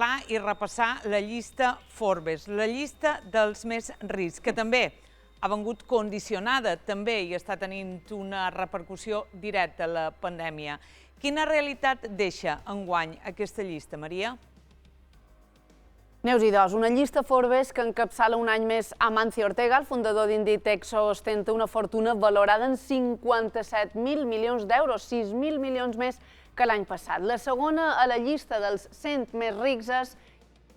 parlar i repassar la llista Forbes, la llista dels més rics, que també ha vengut condicionada també i està tenint una repercussió directa a la pandèmia. Quina realitat deixa enguany aquesta llista, Maria? Neus i dos, una llista Forbes que encapçala un any més Amancio Ortega, el fundador d'Inditex, ostenta una fortuna valorada en 57.000 milions d'euros, 6.000 milions més que l'any passat. La segona a la llista dels 100 més rics és,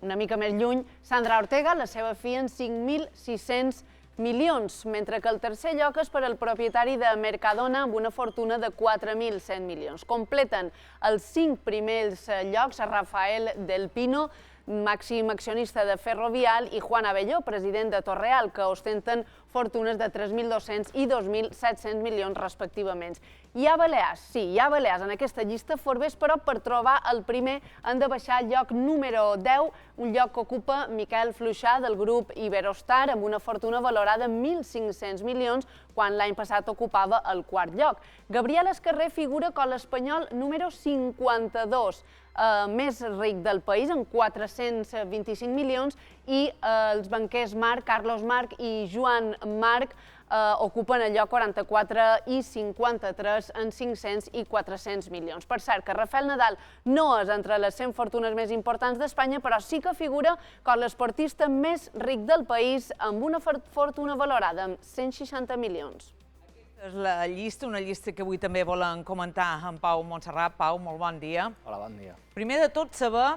una mica més lluny, Sandra Ortega, la seva filla, en 5.600 milions, mentre que el tercer lloc és per al propietari de Mercadona amb una fortuna de 4.100 milions. Completen els 5 primers llocs a Rafael del Pino, màxim accionista de Ferrovial, i Juan Abelló, president de Torreal, que ostenten fortunes de 3.200 i 2.700 milions respectivament. Hi ha Balears, sí, hi ha Balears en aquesta llista Forbes, però per trobar el primer han de baixar al lloc número 10, un lloc que ocupa Miquel Fluixà del grup Iberostar, amb una fortuna valorada en 1.500 milions, quan l'any passat ocupava el quart lloc. Gabriel Escarrer figura com l'espanyol número 52, més ric del país, amb 425 milions, i els banquers Carlos Marc i Joan Marc ocupen el lloc 44 i 53 en 500 i 400 milions. Per cert, que Rafael Nadal no és entre les 100 fortunes més importants d'Espanya, però sí que figura com l'esportista més ric del país, amb una fortuna valorada en 160 milions. És la llista, una llista que avui també volen comentar amb Pau Montserrat. Pau, molt bon dia. Hola, bon dia. Primer de tot, saber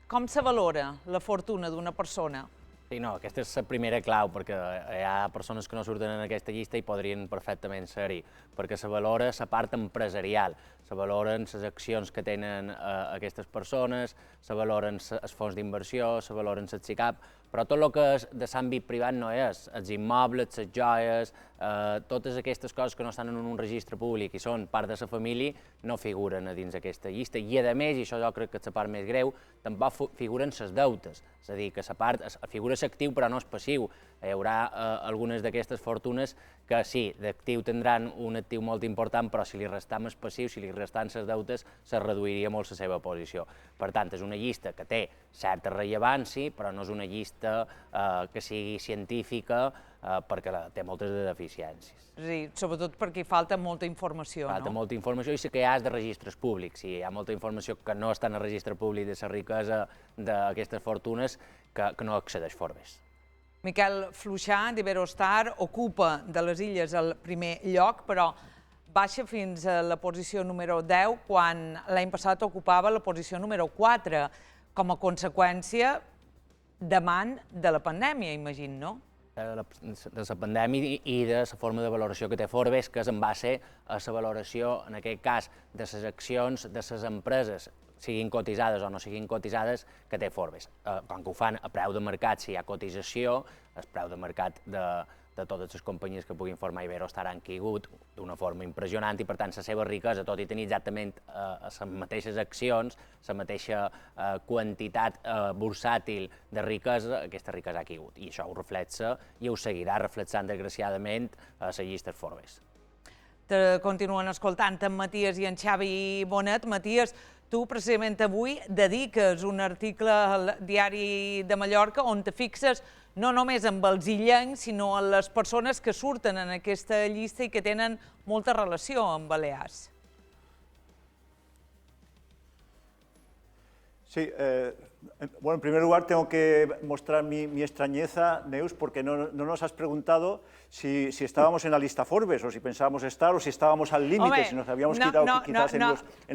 com se valora la fortuna d'una persona. Sí, no, aquesta és la primera clau, perquè hi ha persones que no surten en aquesta llista i podrien perfectament ser-hi, perquè se valora la part empresarial, se valoren les accions que tenen aquestes persones, se valoren els fons d'inversió, se valoren les SICAP, però tot el que és de l'àmbit privat no és, els immobles, les joies, totes aquestes coses que no estan en un registre públic i són part de la família, no figuren a dins d'aquesta llista. I a més, i això jo crec que és la part més greu, tampoc figuren les deutes, és a dir, que la part figura l'actiu però no és passiu. Hi haurà algunes d'aquestes fortunes que sí, d'actiu tindran un actiu molt important, però si li restam el passiu, si li restam les deutes, se reduiria molt la seva posició. Per tant, és una llista que té certa rellevància, però no és una llista que sigui científica, perquè té moltes deficiències. Sí, sobretot perquè hi falta molta informació, no? Falta molta informació i sí que hi ha de registres públics. Sí, hi ha molta informació que no està en el registre públic de la riquesa d'aquestes fortunes que no accedeix Forbes. Miquel Fluixà, d'Iberostar, ocupa de les illes el primer lloc, però baixa fins a la posició número 10, quan l'any passat ocupava la posició número 4, com a conseqüència davant de la pandèmia, imagino, no? De la pandèmia i de la forma de valoració que té Forbes, que és en base a la valoració, en aquest cas, de les accions de les empreses, siguin cotitzades o no siguin cotitzades, que té Forbes. Com que ho fan a preu de mercat, si hi ha cotització, el preu de mercat de totes les companyies que puguin formar Iberostar han caigut d'una forma impressionant i, per tant, la seva riquesa, tot i tenir exactament les mateixes accions, la mateixa quantitat bursàtil de riquesa, aquesta riquesa ha caigut. I això ho reflexa i ho seguirà reflexant, desgraciadament, a la llista Forbes. Te continuen escoltant en Matías i en Xavi Bonet. Matías, tu precisament avui dediques un article al Diari de Mallorca on te fixes no només amb els illencs, sinó amb les persones que surten en aquesta llista i que tenen molta relació amb Balears. Sí, bueno, en primer lugar tengo que mostrar mi extrañeza, Neus, porque no nos has preguntado si estábamos en la lista Forbes, o si pensábamos estar, o si estábamos al límite, si nos habíamos quedado quizás en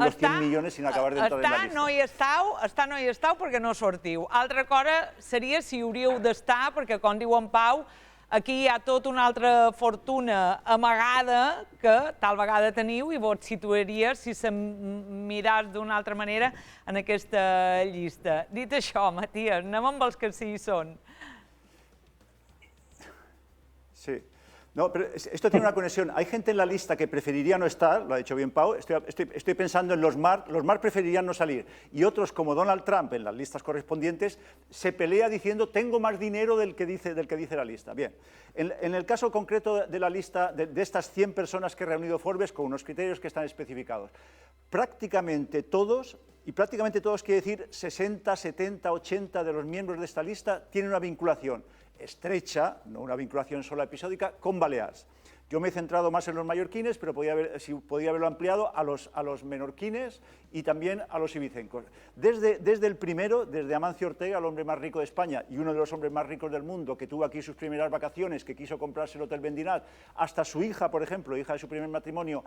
los 100 milions sin acabar d'entrar en la llista. Estar no hi estàu perquè no sortiu. Altra cosa seria si hauríeu d'estar, perquè, com diu en Pau, aquí hi ha tota una altra fortuna amagada que tal vegada teniu i vos situaries, si se miràs d'una altra manera, en aquesta llista. Dit això, Matías, anem amb els que sí hi són. Sí. No, pero esto tiene una conexión. Hay gente en la lista que preferiría no estar, lo ha dicho bien Pau, estoy pensando en los MAR preferirían no salir. Y otros, como Donald Trump, en las listas correspondientes, se pelea diciendo tengo más dinero del que dice la lista. Bien, en el caso concreto de la lista, de estas 100 personas que ha reunido Forbes, con unos criterios que están especificados, prácticamente todos, y prácticamente todos quiere decir 60, 70, 80 de los miembros de esta lista, tienen una vinculación estrecha, no una vinculación sola episódica, con Baleares. Yo me he centrado más en los mallorquines, pero podía haberlo ampliado a los menorquines y también a los ibicencos. Desde el primero, desde Amancio Ortega, el hombre más rico de España y uno de los hombres más ricos del mundo, que tuvo aquí sus primeras vacaciones, que quiso comprarse el Hotel Vendinat, hasta su hija, por ejemplo, hija de su primer matrimonio,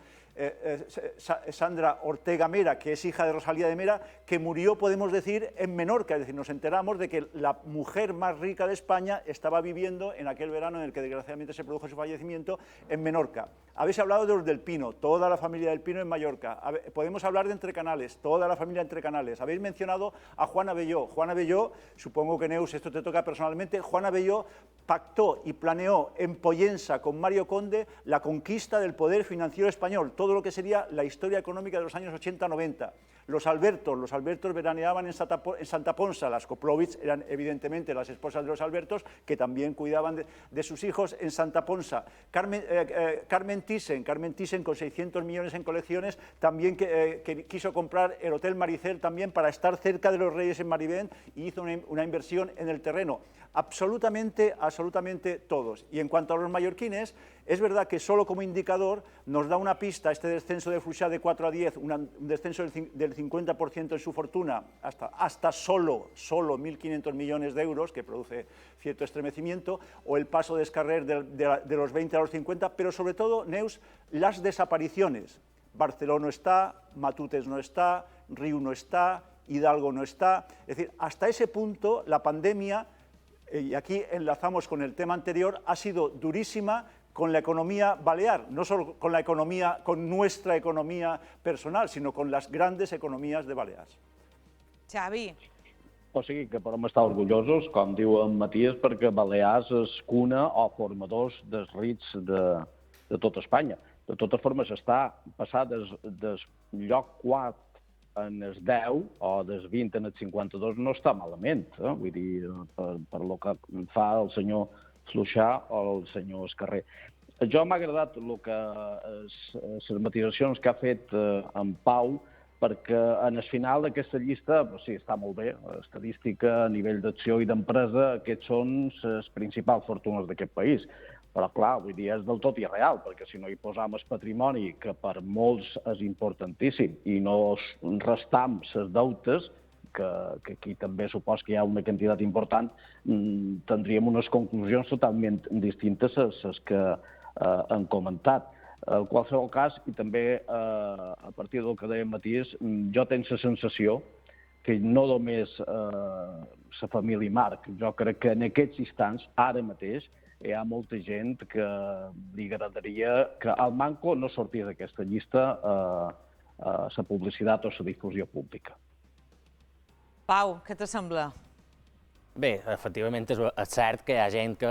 Sandra Ortega Mera, que es hija de Rosalía de Mera, que murió, podemos decir, en Menorca. Es decir, nos enteramos de que la mujer más rica de España estaba viviendo en aquel verano en el que desgraciadamente se produjo su fallecimiento, en Menorca. Habéis hablado de los del Pino, toda la familia del Pino en Mallorca. Podemos hablar de Entrecanales, toda la familia Entrecanales. Habéis mencionado a Juan Abelló. Juan Abelló, supongo que Neus, esto te toca personalmente, Juan Abelló pactó y planeó en Pollensa con Mario Conde la conquista del poder financiero español, todo lo que sería la historia económica de los años 80-90. Los Albertos veraneaban en Santa Ponsa, las Koplovich eran evidentemente las esposas de los Albertos, que también cuidaban de sus hijos en Santa Ponsa. Carmen Thyssen, con 600 millones en colecciones, también que quiso comprar el Hotel Maricel también para estar cerca de los reyes en Marivent y hizo una inversión en el terreno. Absolutamente todos. Y en cuanto a los mallorquines, es verdad que solo como indicador nos da una pista este descenso de Fluixà de 4 a 10, un descenso del 50% en su fortuna, hasta solo 1.500 millones de euros, que produce cierto estremecimiento, o el paso de Escarrer de los 20 a los 50, pero sobre todo, Neus, las desapariciones. Barceló no está, Matutes no está, Riu no está, Hidalgo no está. Es decir, hasta ese punto la pandemia, y aquí enlazamos con el tema anterior, ha sido durísima con la economía balear, no solo con nuestra economía personal, sino con las grandes economías de Balears. Xavi. O sigui que podem estar orgullosos, com diu en Matías, perquè Balears és cuna o formadors dels RITs de tota Espanya. De totes formes, passar del lloc 4 en el 10 o del 20 en el 52 no està malament, vull dir, per lo que fa el senyor Fluixà o el senyor Escarrer. Jo m'ha agradat les matisacions que ha fet en Pau, perquè en el final d'aquesta llista, sí, està molt bé, estadística, a nivell d'acció i d'empresa, aquests són les principals fortunes d'aquest país. Però, clar, vull dir, és del tot irreal, perquè si no hi posam el patrimoni, que per molts és importantíssim, i no restam les deutes, que aquí també supos que hi ha una quantitat important, tindríem unes conclusions totalment distintes a les que han comentat. En qualsevol cas, i també a partir del que deia Matías, jo tinc la sensació que no només la família Marc, jo crec que en aquests instants, ara mateix, hi ha molta gent que li agradaria que el Manco no sortís d'aquesta llista a la publicitat o la difusió pública. Pau, què te sembla? Bé, efectivament és cert que hi ha gent que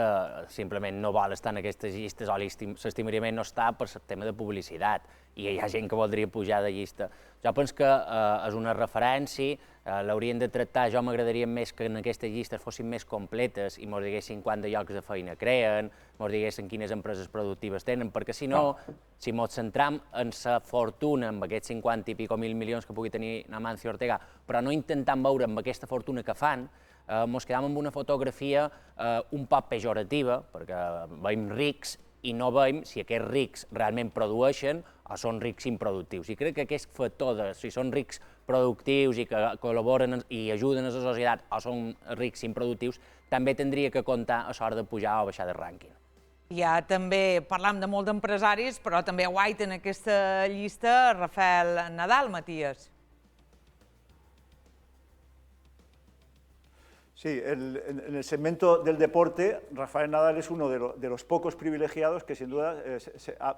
simplement no vol estar en aquestes llistes o s'estimaria més no estar per el tema de publicitat i hi ha gent que voldria pujar de llista. Jo penso que és una referència, l'haurien de tractar, jo m'agradaria més que en aquestes llistes fossin més completes i ens diguessin quants de llocs de feina creen, ens diguessin quines empreses productives tenen, perquè si no, si ens centram en la fortuna, amb aquests 50 i pico mil milions que pugui tenir Amancio Ortega, però no intentant veure amb aquesta fortuna que fan, ens quedam amb una fotografia un poc pejorativa, perquè veiem rics i no veiem si aquests rics realment produeixen o són rics improductius. I crec que aquest factor de si són rics productius i que col·laboren i ajuden a la societat o són rics improductius, també tindria que comptar a l'hora de pujar o baixar de rànquing. Ja també parlam de molts empresaris, però també guaita en aquesta llista Rafael Nadal, Matías. Sí, en el segmento del deporte, Rafael Nadal es uno de los pocos privilegiados que sin duda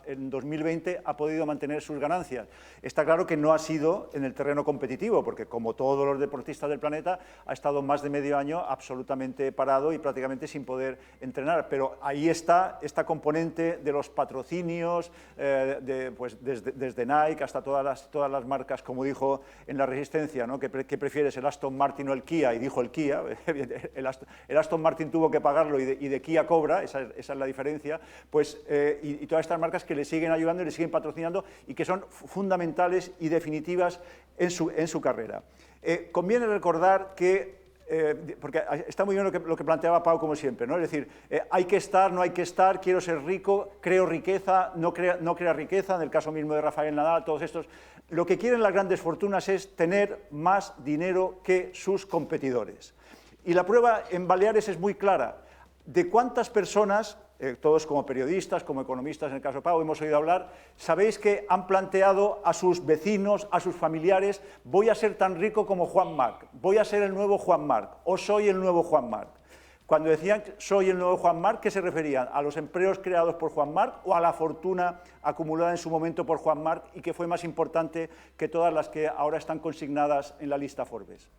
en 2020 ha podido mantener sus ganancias. Está claro que no ha sido en el terreno competitivo, porque como todos los deportistas del planeta, ha estado más de medio año absolutamente parado y prácticamente sin poder entrenar. Pero ahí está esta componente de los patrocinios, pues desde Nike hasta todas las marcas, como dijo en La Resistencia, ¿no? ¿Qué prefieres, el Aston Martin o el Kia? Y dijo el Kia. El Aston Martin tuvo que pagarlo y de Kia cobra, esa es la diferencia, pues, y todas estas marcas que le siguen ayudando y le siguen patrocinando y que son fundamentales y definitivas en su carrera. Conviene recordar que, porque está muy bien lo que planteaba Pau como siempre, ¿no? Es decir, hay que estar, no hay que estar, quiero ser rico, creo riqueza, no crea riqueza, en el caso mismo de Rafael Nadal, todos estos. Lo que quieren las grandes fortunas es tener más dinero que sus competidores. Y la prueba en Baleares es muy clara. ¿De cuántas personas, todos como periodistas, como economistas, en el caso de Pau, hemos oído hablar, sabéis que han planteado a sus vecinos, a sus familiares, voy a ser tan rico como Juan Marc, voy a ser el nuevo Juan Marc, o soy el nuevo Juan Marc? Cuando decían soy el nuevo Juan Marc, ¿qué se referían? ¿A los empleos creados por Juan Marc o a la fortuna acumulada en su momento por Juan Marc y que fue más importante que todas las que ahora están consignadas en la lista Forbes?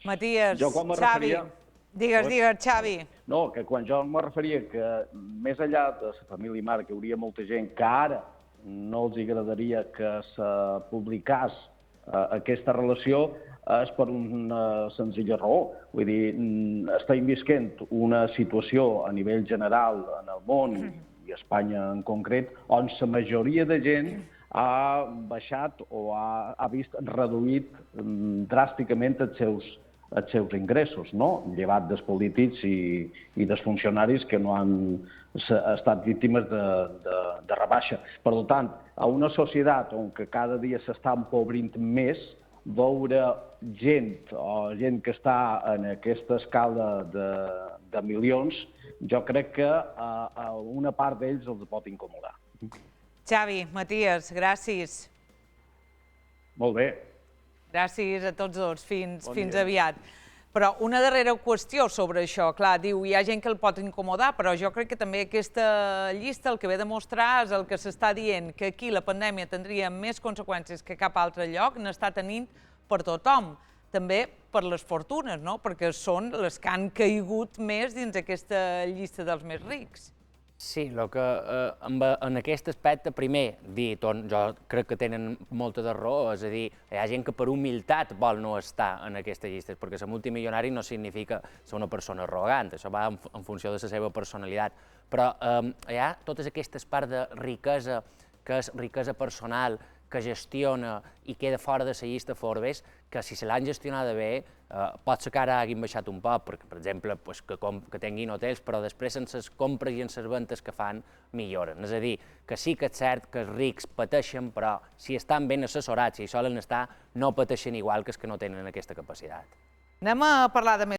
Matías, Jo quan me Xavi, referia... digues, Xavi. No, que quan jo me referia que més enllà de la família Marc hi hauria molta gent que ara no els agradaria que se publicés aquesta relació és per una senzilla raó. Vull dir, estem visquent una situació a nivell general en el món i Espanya en concret on la majoria de gent ha baixat o ha vist reduït dràsticament els seus ingressos, no? Llevat dels polítics i dels funcionaris que no han estat víctimes de rebaixa. Per tant, a una societat on cada dia s'està empobrint més, veure gent que està en aquesta escala de milions, jo crec que a una part d'ells els pot incomodar. Xavi, Matías, gràcies. Molt bé. Gràcies a tots dos. Fins aviat. Però una darrera qüestió sobre això. Clar, diu, hi ha gent que el pot incomodar, però jo crec que també aquesta llista el que ve a demostrar és el que s'està dient, que aquí la pandèmia tindria més conseqüències que cap altre lloc, n'està tenint per tothom. També per les fortunes, no? Perquè són les que han caigut més dins aquesta llista dels més rics. Sí, en aquest aspecte, primer, jo crec que tenen molta de raó, és a dir, hi ha gent que per humilitat vol no estar en aquestes llistes, perquè ser multimilionari no significa ser una persona arrogant, això va en funció de la seva personalitat, però hi ha totes aquestes parts de riquesa, que és riquesa personal, que gestiona i queda fora de la llista Forbes, que si se l'han gestionada bé, pot ser que ara hagin baixat un poc, perquè, per exemple, que tinguin hotels, però després en les compres i en les ventes que fan milloren. És a dir, que sí que és cert que els rics pateixen, però si estan ben assessorats i solen estar, no pateixen igual que els que no tenen aquesta capacitat. Anem a parlar de més